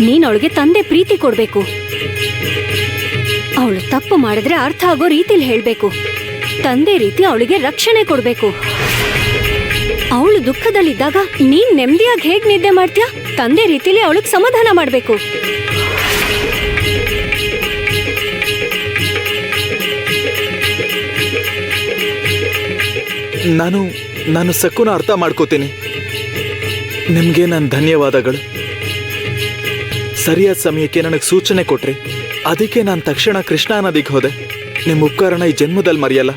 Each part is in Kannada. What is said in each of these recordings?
ನೀನ್ ಅವಳಿಗೆ ತಂದೆ ಪ್ರೀತಿ ಕೊಡ್ಬೇಕು. ಅವಳು ತಪ್ಪು ಮಾಡಿದ್ರೆ ಅರ್ಥ ಆಗೋ ರೀತಿಲಿ ಹೇಳ್ಬೇಕು. ತಂದೆ ರೀತಿ ಅವಳಿಗೆ ರಕ್ಷಣೆ ಕೊಡ್ಬೇಕು. ಅವಳು ದುಃಖದಲ್ಲಿದ್ದಾಗ ನೀನ್ ನೆಮ್ಮದಿಯಾಗಿ ಹೇಗ್ ನಿದ್ದೆ ಮಾಡ್ತೀಯ? ತಂದೆ ರೀತಿಲಿ ಅವಳಿಗೆ ಸಮಾಧಾನ ಮಾಡ್ಬೇಕು. ನಾನು ಸಕ್ಕುನ ಅರ್ಥ ಮಾಡ್ಕೋತೀನಿ. ನಿಮ್ಗೆ ನನ್ನ ಧನ್ಯವಾದಗಳು. ಸರಿಯಾದ ಸಮಯಕ್ಕೆ ನನಗೆ ಸೂಚನೆ ಕೊಟ್ರಿ. ಅದಕ್ಕೆ ನಾನು ತಕ್ಷಣ ಕೃಷ್ಣಾ ನದಿಗೆ ಹೋದೆ. ನಿಮ್ಮ ಉಪಕಾರನ ಈ ಜನ್ಮದಲ್ಲಿ ಮರೆಯಲ್ಲ.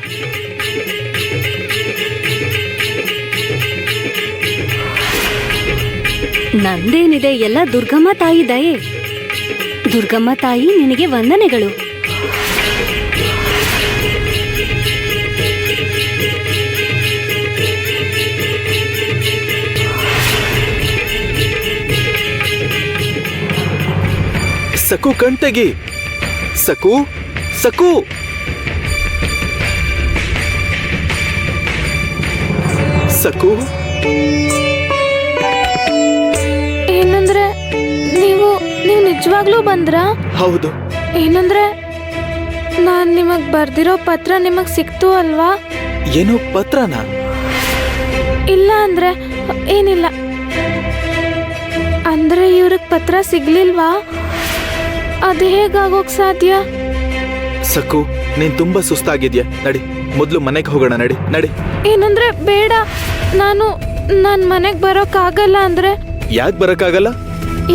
ನಂದೇನಿದೆ, ಎಲ್ಲ ದುರ್ಗಮ್ಮ ತಾಯಿ ದಯೆ. ದುರ್ಗಮ್ಮ ತಾಯಿ ನಿನಗೆ ವಂದನೆಗಳು. ಸಕು ಕಣ್ತೆಗಿ. ಸಕು ಸಕು ಸಕು. ಏನಂದ್ರೆ ನೀವು ನಿಜವಾಗ್ಲೂ ಬಂದ್ರಾ? ಹೌದು. ಏನಂದ್ರೆ ನಾನ್ ನಿಮಗ್ ಬರ್ದಿರೋ ಪತ್ರ ನಿಮಗ್ ಸಿಕ್ತು ಅಲ್ವಾ? ಏನು ಪತ್ರನಾ? ಇಲ್ಲ ಅಂದ್ರೆ ಏನಿಲ್ಲ. ಅಂದ್ರೆ ಇವ್ರಿಗೆ ಪತ್ರ ಸಿಗ್ಲಿಲ್ವಾ? ಅದು ಹೇಗಾಗೋಕ್ ಸಾಧ್ಯ? ಸಕು, ನೀನ್ ತುಂಬಾ ಸುಸ್ತಾಗಿದ್ಯಾ. ನಡಿ, ಮೊದ್ಲು ಮನೆಗೆ ಹೋಗೋಣ. ನಡಿ ನಡಿ. ಏನಂದ್ರೆ ಬೇಡ, ನಾನ್ ಮನೆಗ್ ಬರೋಕ್ಕಾಗಲ್ಲ. ಅಂದ್ರೆ ಯಾಕೆ ಬರಕ್ಕಾಗಲ್ಲ?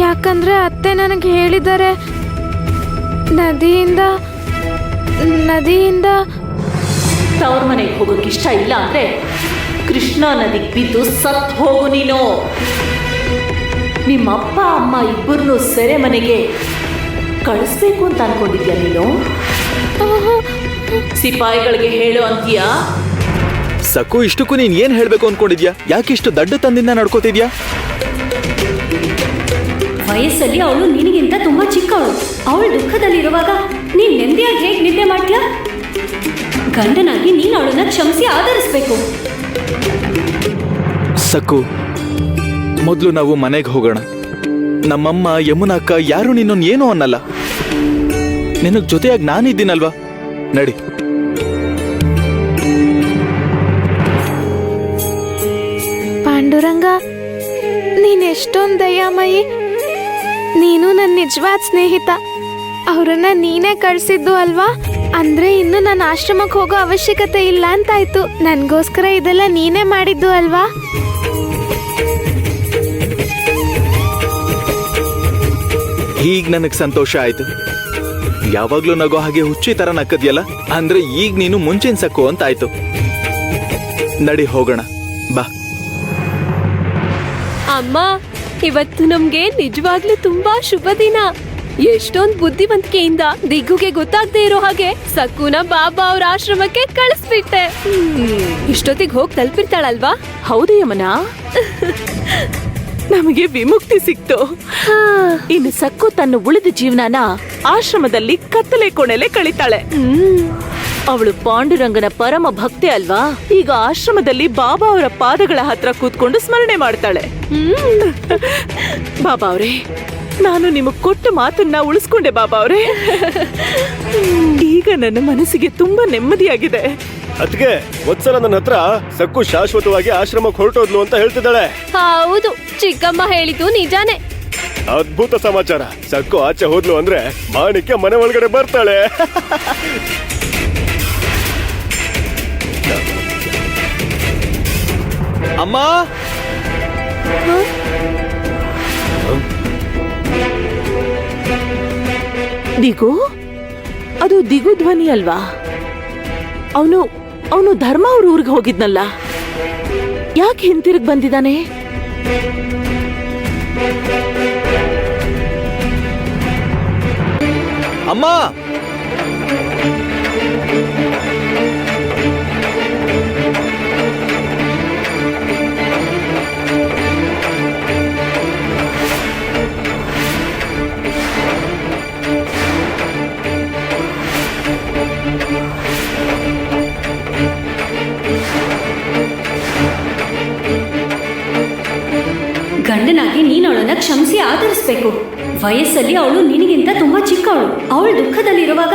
ಯಾಕಂದ್ರೆ ಅತ್ತೆ ನನಗೆ ಹೇಳಿದ್ದಾರೆ, ನದಿಯಿಂದ ತವ್ರ ಮನೆಗೆ ಹೋಗೋಕೆ ಇಷ್ಟ ಇಲ್ಲ ಅಂದ್ರೆ ಕೃಷ್ಣಾ ನದಿಗೆ ಬಿದ್ದು ಸತ್ ಹೋಗು ನೀನು. ನಿಮ್ಮ ಅಪ್ಪ ಅಮ್ಮ ಇಬ್ಬರನ್ನು ಸೆರೆ ಮನೆಗೆ ಕಳಿಸ್ಬೇಕು ಅಂತ ಅನ್ಕೊಂಡಿದ್ಯಾ ನೀನು? ಸಿಪಾಯಿಗಳಿಗೆ ಹೇಳು ಅಂತೀಯಾ? ಸಕು, ಇಷ್ಟಕ್ಕೂ ನೀನ್ ಏನ್ ಹೇಳ್ಬೇಕು ಅನ್ಕೊಂಡಿದ್ಯಾ? ಯಾಕಿಷ್ಟು ದಡ್ಡ ತಂದಿಂದ ನಡ್ಕೋತಿದ್ಯಾ? ವಯಸ್ಸಲ್ಲಿ ಅವಳು ನಿನಗಿಂತ ತುಂಬಾ ಚಿಕ್ಕವಳು. ಅವಳು ದುಃಖದಲ್ಲಿರುವಾಗ ನೀನ್ ನೆಮ್ಮದಿಯಾಗಿ ಹೇಗ್ ನಿದ್ದೆ ಮಾಡ್ತೀಯ? ಗಂಡನಾಗಿ ನೀನ್ ಅವಳನ್ನ ಕ್ಷಮಿಸಿ ಆಧರಿಸ್ಬೇಕು. ಸಕು, ಮೊದ್ಲು ನಾವು ಮನೆಗೆ ಹೋಗೋಣ. ನಮ್ಮಮ್ಮ, ಯಮುನಾ ಅಕ್ಕ ಯಾರು ನಿನ್ನೊಂದು ಏನೋ ಅನ್ನಲ್ಲ. ನಿನಗ್ ಜೊತೆಯಾಗಿ ನಾನಿದ್ದೀನಲ್ವಾ? ನಡಿ. ಪಾಂಡುರಂಗ, ನೀನ್ ಎಷ್ಟೊಂದ್ ದಯಾಮಯಿ. ನೀನು ನನ್ನ ನಿಜವಾದ ಸ್ನೇಹಿತ. ಅವ್ರನ್ನ ನೀನೇ ಕಳ್ಸಿದ್ದು ಅಲ್ವಾ? ಅಂದ್ರೆ ಇನ್ನು ನನ್ನ ಆಶ್ರಮಕ್ಕೆ ಹೋಗೋ ಅವಶ್ಯಕತೆ ಇಲ್ಲ ಅಂತಾಯ್ತು. ನನ್ಗೋಸ್ಕರ ಇದೆಲ್ಲ ನೀನೇ ಮಾಡಿದ್ದು ಅಲ್ವಾ? ಈಗ ನನಗ್ ಸಂತೋಷ ಆಯ್ತು. ಯಾವಾಗ್ಲೂ ನಗೋ ಹಾಗೆ ಹುಚ್ಚಿ ತರ ನಕ್ಕದ್ಯಲ್ಲ, ಅಂದ್ರೆ ಈಗ ನೀನು ಮುಂಚಿನ ಸಕ್ಕು ಅಂತ ಆಯ್ತು. ನಡಿ ಹೋಗೋಣ, ಬಾ. ಅಮ್ಮ, ಇವತ್ತು ನಮ್ಗೆ ನಿಜವಾಗ್ಲೂ ತುಂಬಾ ಶುಭ ದಿನ. ಎಷ್ಟೊಂದ್ ಬುದ್ಧಿವಂತಿಕೆಯಿಂದ ದಿಗ್ಗುಗೆ ಗೊತ್ತಾಗದೆ ಇರೋ ಹಾಗೆ ಸಕ್ಕುನ ಬಾಬಾ ಅವ್ರ ಆಶ್ರಮಕ್ಕೆ ಕಳಿಸ್ಬಿಟ್ಟೆ. ಇಷ್ಟೊತ್ತಿಗೆ ಹೋಗಿ ತಲುಪಿರ್ತಾಳಲ್ವಾ? ಹೌದು ಯಮನ, ನಮಗೆ ವಿಮುಕ್ತಿ ಸಿಕ್ತು. ಇನ್ನು ಸಕ್ಕು ತನ್ನ ಉಳಿದ ಜೀವನನ ಆಶ್ರಮದಲ್ಲಿ ಕತ್ತಲೆ ಕೊನೆಲೆ ಕಳಿತಾಳೆ. ಅವಳು ಪಾಂಡುರಂಗನ ಪರಮ ಭಕ್ತೆ ಅಲ್ವಾ? ಈಗ ಆಶ್ರಮದಲ್ಲಿ ಬಾಬಾ ಅವರ ಪಾದಗಳ ಹತ್ರ ಕೂತ್ಕೊಂಡು ಸ್ಮರಣೆ ಮಾಡ್ತಾಳೆ. ಬಾಬಾ ಅವ್ರೆ, ನಾನು ನಿಮಗ್ ಕೊಟ್ಟ ಮಾತನ್ನ ಉಳಿಸ್ಕೊಂಡೆ ಬಾಬಾ ಅವ್ರೆ. ಈಗ ನನ್ನ ಮನಸ್ಸಿಗೆ ತುಂಬಾ ನೆಮ್ಮದಿಯಾಗಿದೆ. ಅದ್ಕೆ ಒಂದ್ಸಲ ನನ್ನ ಹತ್ರ ಸಕ್ಕು ಶಾಶ್ವತವಾಗಿ ಆಶ್ರಮಕ್ಕೆ ಹೊರಟೋದ್ಲು ಅಂತ ಹೇಳ್ತಿದ್ದಾಳೆ. ಹೌದು, ಚಿಕ್ಕಮ್ಮ ಹೇಳಿದ್ದು ನಿಜಾನೇ. ಅದ್ಭುತ ಸಮಾಚಾರ. ಸಕ್ಕು ಆಚೆ ಹೋದ್ಲು ಅಂದ್ರೆ ಮಾಣಿಕ್ಯ ಮನೆ ಒಳಗಡೆ ಬರ್ತಾಳೆ. ಅಮ್ಮ, ದಿಗು, ಅದು ದಿಗು ಧ್ವನಿ ಅಲ್ವಾ? ಅವನು ಧರ್ಮ ಅವ್ರ ಊರಿಗೆ ಹೋಗಿದ್ನಲ್ಲ, ಯಾಕೆ ಹಿಂತಿರುಗಿ ಬಂದಿದ್ದಾನೆ? ಅಮ್ಮ, ಗಂಡನಾಗಿ ನೀನು ಅವಳನ್ನ ಕ್ಷಮಿಸಿ ಆಧರಿಸ್ಬೇಕು. ವಯಸ್ಸಲ್ಲಿ ಅವಳು ನಿನಗಿಂತ ತುಂಬಾ ಚಿಕ್ಕವಳು. ಅವಳು ದುಃಖದಲ್ಲಿರುವಾಗ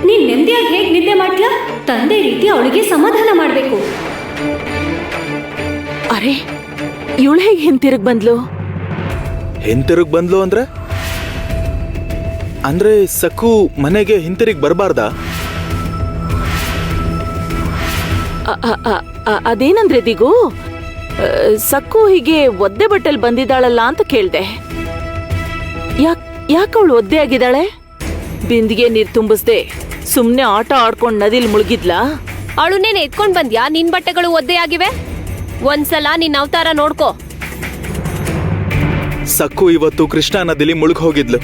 ನೀನ್ ನೆಮ್ಮದಿಯಾಗಿ ಹೇಗ್ ನಿದ್ದೆ ಮಾಡ್ತೀಯಾ? ತಂದೆ ರೀತಿ ಅವಳಿಗೆ ಸಮಾಧಾನ ಮಾಡ್ಬೇಕು. ಅರೆ ಇವಳು ಹೇಗೆ ಹಿಂತಿರುಗ್ ಬಂದ್ಲು? ಹಿಂತಿರುಗ್ ಬಂದ್ಲು ಅಂದ್ರೆ ಸಕ್ಕು ಮನೆಗೆ ಹಿಂತಿರುಗಿ ಬರಬಾರ್ದಾ? ಅದೇನಂದ್ರೆ ದಿಗು, ಸಕ್ಕು ಹೀಗೆ ಒದ್ದೆ ಬಟ್ಟೆಲ್ ಬಂದಿದ್ದಾಳಲ್ಲ ಅಂತ ಕೇಳ್ದೆ. ಯಾಕವಳು ಒದ್ದೆ ಆಗಿದ್ದಾಳೆ? ಬಿಂದಿಗೆ ನೀರ್ ತುಂಬಿಸ್ದೆ ಸುಮ್ನೆ ಆಟ ಆಡ್ಕೊಂಡ್ ನದಿಲ್ ಮುಳುಗಿದ್ಲಾ? ಅವಳನ್ನೇನ್ ಎತ್ಕೊಂಡ್ ಬಂದ್ಯಾ? ನಿನ್ ಬಟ್ಟೆಗಳು ಒದ್ದೆ ಆಗಿವೆ. ಒಂದ್ಸಲ ನಿನ್ ಅವತಾರ ನೋಡ್ಕೋ. ಸಕ್ಕು ಇವತ್ತು ಕೃಷ್ಣಾ ನದಿಲಿ ಮುಳುಗ್ ಹೋಗಿದ್ಲು.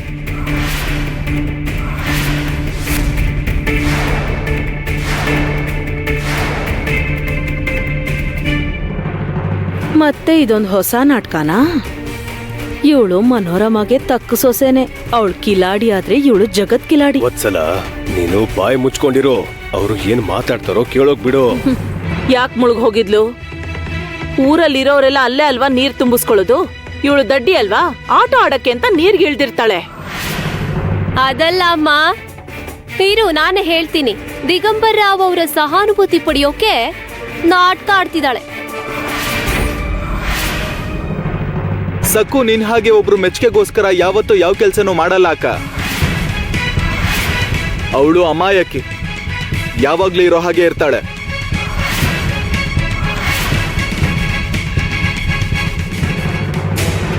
ಮತ್ತೆ ಇದೊಂದು ಹೊಸ ನಾಟಕನಾ? ಇವಳು ಮನೋರಮಗೆ ತಕ್ಕ ಸೊಸೆನೆ. ಅವಳು ಕಿಲಾಡಿ ಆದ್ರೆ ಇವಳು ಜಗತ್ ಕಿಲಾಡಿ. ವತ್ಸಲ, ನೀನು ಬಾಯಿ ಮುಚ್ಕೊಂಡಿರೋ. ಅವರು ಏನ್ ಮಾತಾಡ್ತಾರೋ ಕೇಳೋಕ್ ಬಿಡು. ಯಾಕೆ ಮುಳುಗ್ ಹೋಗಿದ್ಲು? ಊರಲ್ಲಿರೋರೆಲ್ಲ ಅಲ್ಲೇ ಅಲ್ವಾ ನೀರ್ ತುಂಬಿಸ್ಕೊಳ್ಳೋದು? ಇವಳು ದಡ್ಡಿ ಅಲ್ವಾ? ಆಟ ಆಡಕ್ಕೆ ಅಂತ ನೀರ್ಗೆ ಇಳ್ದಿರ್ತಾಳೆ. ಅದಲ್ಲ ಅಮ್ಮ, ಇರು ನಾನೇ ಹೇಳ್ತೀನಿ. ದಿಗಂಬರ್ ರಾವ್ ಅವರ ಸಹಾನುಭೂತಿ ಪಡೆಯೋಕೆ ನಾಟಕ ಆಡ್ತಿದ್ದಾಳೆ. ಸಕ್ಕು ನಿನ್ ಹಾಗೆ ಒಬ್ರು ಮೆಚ್ಚುಗೆಗೋಸ್ಕರ ಯಾವತ್ತೂ ಯಾವ ಕೆಲ್ಸನೂ ಮಾಡಲ್ಲ ಅಕ್ಕ. ಅವಳು ಅಮಾಯಕಿ, ಯಾವಾಗ್ಲೂ ಇರೋ ಹಾಗೆ ಇರ್ತಾಳೆ.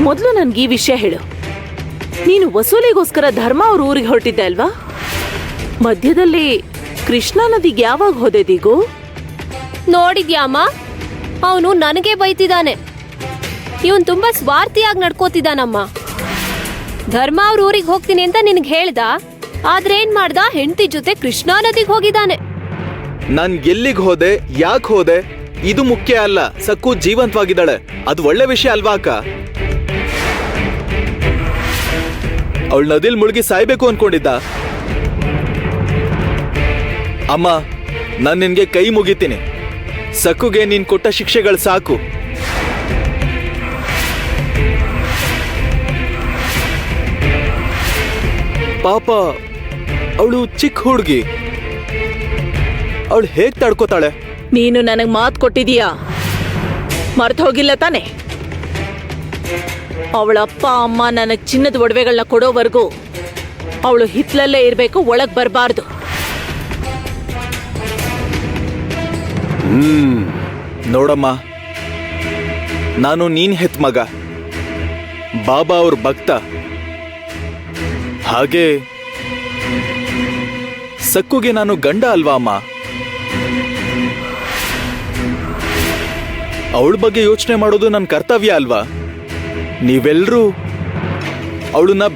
ಮೊದ್ಲು ನನ್ಗೆ ಈ ವಿಷಯ ಹೇಳು. ನೀನು ವಸೂಲಿಗೋಸ್ಕರ ಧರ್ಮ ಅವ್ರ ಊರಿಗೆ ಹೊರಟಿದ್ದೆ ಅಲ್ವಾ? ಮಧ್ಯದಲ್ಲಿ ಕೃಷ್ಣಾ ನದಿಗೆ ಯಾವಾಗ ಹೋದೆ ದಿಗು? ನೋಡಿದ್ಯಾ ಅಮ್ಮ, ಅವನು ನನಗೆ ಬೈತಿದ್ದಾನೆ. ಇವನ್ ತುಂಬಾ ಸ್ವಾರ್ಥಿಯಾಗಿ ನಡ್ಕೋತಿದ್ದಾನಮ್ಮ. ಧರ್ಮ ಅವ್ರ ಊರಿಗೆ ಹೋಗ್ತೀನಿ ಅಂತ ನಿನ್ಗೆ ಹೇಳ್ದ, ಆದ್ರೆ ಏನ್ ಮಾಡ್ದ? ಹೆಂಡತಿ ಜೊತೆ ಕೃಷ್ಣಾ ನದಿಗೆ ಹೋಗಿದ್ದಾನೆ. ನಾನ್ ಎಲ್ಲಿಗೆ ಹೋದೆ, ಯಾಕೆ ಹೋದೆ, ಇದು ಮುಖ್ಯ ಅಲ್ಲ. ಸಕ್ಕು ಜೀವಂತವಾಗಿದ್ದಾಳೆ, ಅದು ಒಳ್ಳೆ ವಿಷಯ ಅಲ್ವಾ ಅಕ್ಕ? ಅವಳು ನದಿಲ್ ಮುಳುಗಿ ಸಾಯ್ಬೇಕು ಅನ್ಕೊಂಡಿದ್ದ? ಅಮ್ಮ, ನಾನ್ ನಿನ್ಗೆ ಕೈ ಮುಗಿತೀನಿ. ಸಕ್ಕುಗೆ ನೀನ್ ಕೊಟ್ಟ ಶಿಕ್ಷೆಗಳು ಸಾಕು. ಪಾಪ, ಅವಳು ಚಿಕ್ಕ ಹುಡುಗಿ, ಅವಳು ಹೇಗ್ ತಡ್ಕೋತಾಳೆ? ನೀನು ನನಗ್ ಮಾತು ಕೊಟ್ಟಿದೀಯಾ? ಮರ್ತು ಹೋಗಿಲ್ಲ ತಾನೆ? ಅವಳ ಅಪ್ಪ ಅಮ್ಮ ನನಗ್ ಚಿನ್ನದ ಒಡವೆಗಳನ್ನ ಕೊಡೋವರೆಗೂ ಅವಳು ಹಿತ್ಲಲ್ಲೇ ಇರ್ಬೇಕು, ಒಳಗ್ ಬರಬಾರ್ದು. ನೋಡಮ್ಮ, ನಾನು ನೀನ್ ಹೆತ್ ಮಗ, ಬಾಬಾ ಅವ್ರ ಭಕ್ತ. ಹಾಗೆ ಸಕ್ಕುಗೆ ನಾನು ಗಂಡ ಅಲ್ವಾ ಅಮ್ಮ? ಅವಳ ಬಗ್ಗೆ ಯೋಚನೆ ಮಾಡೋದು ನನ್ನ ಕರ್ತವ್ಯ ಅಲ್ವಾ? ನೀವೆಲ್ಲರೂ ಅವಳನ್ನ